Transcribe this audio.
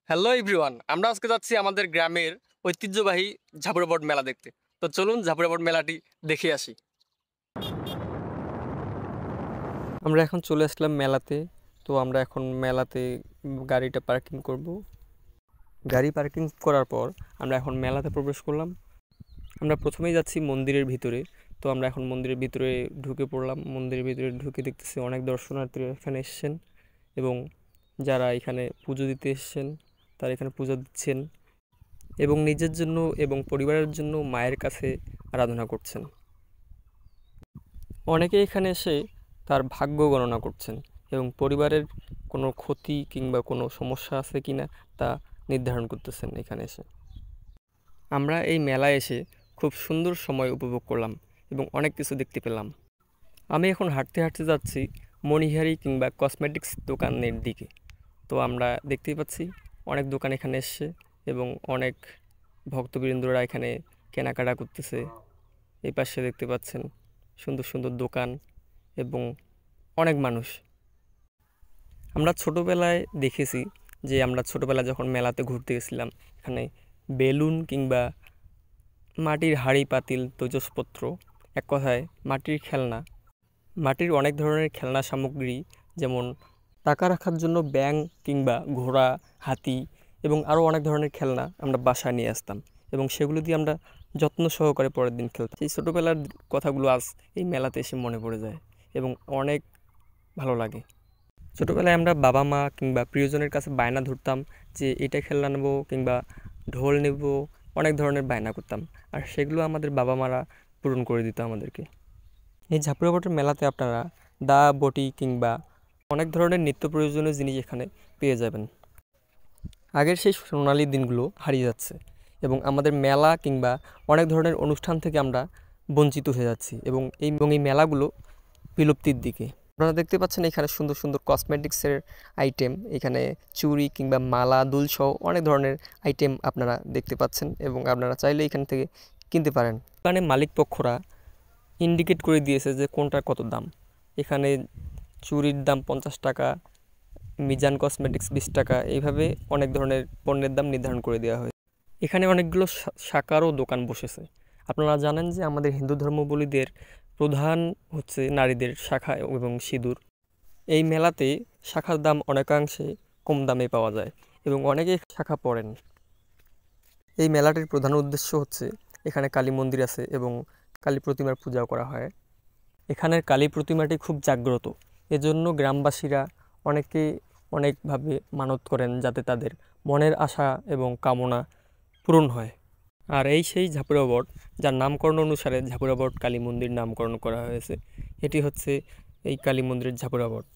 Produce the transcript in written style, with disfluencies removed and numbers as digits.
Hello everyone, আমরা আজকে যাচ্ছি আমাদের গ্রামের ঐতিহ্যবাহী ঝাপুরাবট মেলা দেখতে। তো চলুন ঝাপুরাবট মেলাটি দেখে আসি। আমরা এখন চলে আসলাম মেলাতে। তো আমরা এখন মেলাতে গাড়িটা পার্কিং করব। গাড়ি পার্কিং করার পর আমরা এখন মেলাতে প্রবেশ করলাম। আমরা প্রথমেই যাচ্ছি মন্দিরের ভিতরে। তো আমরা এখন মন্দিরের ভিতরে ঢুকে পড়লাম। মন্দিরের ভিতরে ঢুকে দেখতেছি অনেক দর্শনার্থীরা এখানে এসেছেন এবং যারা এখানে পুজো দিতে এসেছেন তারা এখানে পূজা দিচ্ছেন এবং নিজের জন্য এবং পরিবারের জন্য মায়ের কাছে আরাধনা করছেন। অনেকে এখানে এসে তার ভাগ্য গণনা করছেন এবং পরিবারের কোনো ক্ষতি কিংবা কোনো সমস্যা আছে কিনা তা নির্ধারণ করতেছেন এখানে এসে। আমরা এই মেলায় এসে খুব সুন্দর সময় উপভোগ করলাম এবং অনেক কিছু দেখতে পেলাম। আমি এখন হাঁটতে হাঁটতে যাচ্ছি মণিহারি কিংবা কসমেটিক্স দোকানের দিকে। তো আমরা দেখতেই পাচ্ছি অনেক দোকান এখানে এসছে এবং অনেক ভক্তবৃন্দরা এখানে কেনাকাটা করতেছে। এই পাশে দেখতে পাচ্ছেন সুন্দর সুন্দর দোকান এবং অনেক মানুষ। আমরা ছোটোবেলায় দেখেছি যে আমরা ছোটোবেলায় যখন মেলাতে ঘুরতে গেছিলাম, এখানে বেলুন কিংবা মাটির হাঁড়ি পাতিল তৈজসপত্র, এক কথায় মাটির খেলনা, মাটির অনেক ধরনের খেলনা সামগ্রী, যেমন টাকা রাখার জন্য ব্যাঙ কিংবা ঘোড়া, হাতি এবং আরও অনেক ধরনের খেলনা আমরা বাসায় নিয়ে আসতাম এবং সেগুলো দিয়ে আমরা যত্ন সহকারে পরের দিন খেলতাম। এই ছোটোবেলার কথাগুলো আজ এই মেলাতে এসে মনে পড়ে যায় এবং অনেক ভালো লাগে। ছোটোবেলায় আমরা বাবা মা কিংবা প্রিয়জনের কাছে বায়না ধরতাম যে এটা খেলনা নেবো কিংবা ঢোল নেব, অনেক ধরনের বায়না করতাম, আর সেগুলো আমাদের বাবা মারা পূরণ করে দিত আমাদেরকে। এই ঝাপুরাবটের মেলাতে আপনারা দা, বটি কিংবা অনেক ধরনের নিত্য প্রয়োজনীয় জিনিস এখানে পেয়ে যাবেন। আগের সেই সোনালি দিনগুলো হারিয়ে যাচ্ছে এবং আমাদের মেলা কিংবা অনেক ধরনের অনুষ্ঠান থেকে আমরা বঞ্চিত হয়ে যাচ্ছি এবং এই মেলাগুলো বিলুপ্তির দিকে। আপনারা দেখতে পাচ্ছেন এখানে সুন্দর সুন্দর কসমেটিক্সের আইটেম, এখানে চুড়ি কিংবা মালা, দুলসহ অনেক ধরনের আইটেম আপনারা দেখতে পাচ্ছেন এবং আপনারা চাইলে এখান থেকে কিনতে পারেন। এখানে মালিক পক্ষরা ইন্ডিকেট করে দিয়েছে যে কোনটার কত দাম। এখানে চুড়ির দাম 50 টাকা, মিজান কসমেটিক্স 20 টাকা, এইভাবে অনেক ধরনের পণ্যের দাম নির্ধারণ করে দেওয়া হয়। এখানে অনেকগুলো শাখারও দোকান বসেছে। আপনারা জানেন যে আমাদের হিন্দু ধর্মাবলম্বীদের প্রধান হচ্ছে নারীদের শাখা এবং সিঁদুর। এই মেলাতে শাখার দাম অনেকাংশে কম দামে পাওয়া যায় এবং অনেকে শাখা পড়েন। এই মেলাটির প্রধান উদ্দেশ্য হচ্ছে এখানে কালী মন্দির আছে এবং কালী প্রতিমার পূজাও করা হয়। এখানের কালী প্রতিমাটি খুব জাগ্রত, এজন্য গ্রামবাসীরা অনেকে অনেকভাবে মানত করেন যাতে তাদের মনের আশা এবং কামনা পূরণ হয়। আর এই সেই ঝাপুরাবট, যার নামকরণ অনুসারে ঝাপুরাবট কালী মন্দির নামকরণ করা হয়েছে। এটি হচ্ছে এই কালী মন্দিরের ঝাপুরাবট।